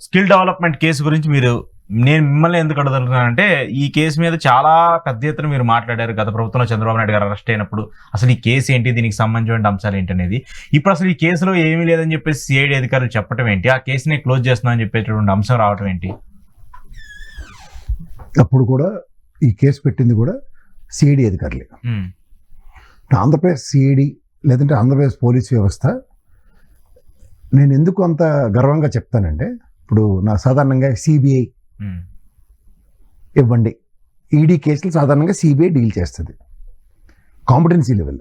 Skill development case గురించి నేను మిమ్మల్ని ఎందుకు అడుగుతున్నానంటే, ఈ కేసు మీద చాలా పెద్ద ఎత్తున మీరు మాట్లాడారు గత ప్రభుత్వంలో చంద్రబాబు నాయుడు గారు అరెస్ట్ అయినప్పుడు. అసలు ఈ కేసు ఏంటి, దీనికి సంబంధించిన అంశాలు ఏంటి అనేది. ఇప్పుడు అసలు ఈ కేసులో ఏమీ లేదని చెప్పేసి సిఐడి అధికారులు చెప్పడం ఏంటి, ఆ కేసుని క్లోజ్ చేస్తున్నామని చెప్పేటువంటి అంశం రావడం ఏంటి? అప్పుడు కూడా ఈ కేసు పెట్టింది కూడా సిఐడి అధికారులే. ఆంధ్రప్రదేశ్ సిఐడి లేదంటే ఆంధ్రప్రదేశ్ పోలీస్ వ్యవస్థ, నేను ఎందుకు అంత గర్వంగా చెప్తానంటే, ఇప్పుడు నా సాధారణంగా సిబిఐ ఇవ్వండి, ఈడీ కేసులు సాధారణంగా సిబిఐ డీల్ చేస్తుంది కాంపిటెన్సీ లెవెల్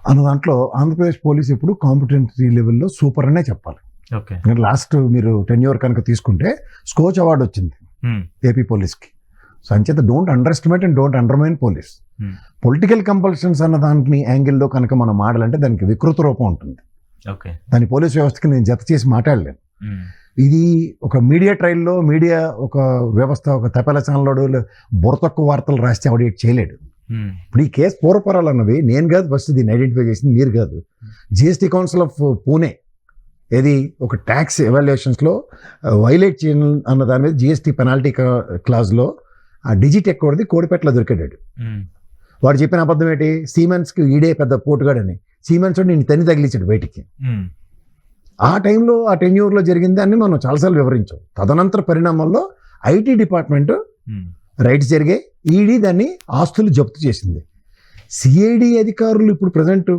అన్న దాంట్లో. ఆంధ్రప్రదేశ్ పోలీస్ ఎప్పుడు కాంపిటెన్సీ లెవెల్లో సూపర్ అనే చెప్పాలి. లాస్ట్ మీరు టెన్యూర్ కనుక తీసుకుంటే స్కోచ్ అవార్డు వచ్చింది ఏపీ పోలీస్కి. సో అంచేత don't under estimate and don't undermine police. Political compulsions అన్న దాని యాంగిల్లో కనుక మనం మాడాలంటే దానికి వికృత రూపం ఉంటుంది. దాని పోలీస్ వ్యవస్థకి నేను జత చేసి మాట్లాడలేను. ఇది ఒక మీడియా ట్రయల్లో మీడియా ఒక వ్యవస్థ, ఒక తపెల ఛానల్ బుర్రతక్కువ వార్తలు రాస్తే ఆడిట్ చేయలేడు. ఇప్పుడు ఈ కేసు పూర్వపరాలు అన్నవి నేను కాదు ఫస్ట్ దీన్ని ఐడెంటిఫై చేసింది, మీరు కాదు. జిఎస్టీ కౌన్సిల్ ఆఫ్ పూణే ఏది ఒక ట్యాక్స్ ఎవాల్యుయేషన్స్లో వైలేట్ చేయను అన్న దాని మీద జిఎస్టీ పెనాల్టీ క్లాజ్లో ఆ డిజిటెక్ వాడిది కోడిపెట్టలో దొరికాడు. వాడు చెప్పిన అబద్ధం ఏంటి, సీమెన్స్కి ఈడే పెద్ద పోటుగాడని. సీమెన్స్ నేను తన్ని తగిలించాడు బయటికి. ఆ టైంలో ఆ టెన్యూర్లో జరిగింది అని మనం చాలాసార్లు వివరించాం. తదనంతర పరిణామాల్లో ఐటీ డిపార్ట్మెంట్ రైట్స్ జరిగాయి, ఈడీ దాన్ని ఆస్తులు జప్తు చేసింది. సిఐడి అధికారులు ఇప్పుడు ప్రజెంట్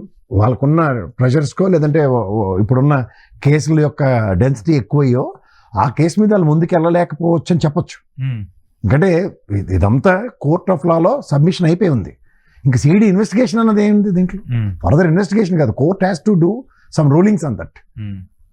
వాళ్ళకున్న ప్రెషర్స్కో లేదంటే ఇప్పుడున్న కేసుల యొక్క డెన్సిటీ ఎక్కువయ్యో ఆ కేసు మీద వాళ్ళు ముందుకు వెళ్ళలేకపోవచ్చు అని చెప్పొచ్చు. ఎందుకంటే ఇదంతా కోర్ట్ ఆఫ్ లాలో సబ్మిషన్ అయిపోయి ఉంది. ఇంకా సిఐడి ఇన్వెస్టిగేషన్ అన్నది ఏముంది దీంట్లో, ఫర్దర్ ఇన్వెస్టిగేషన్ కాదు, court has to do some rulings on that.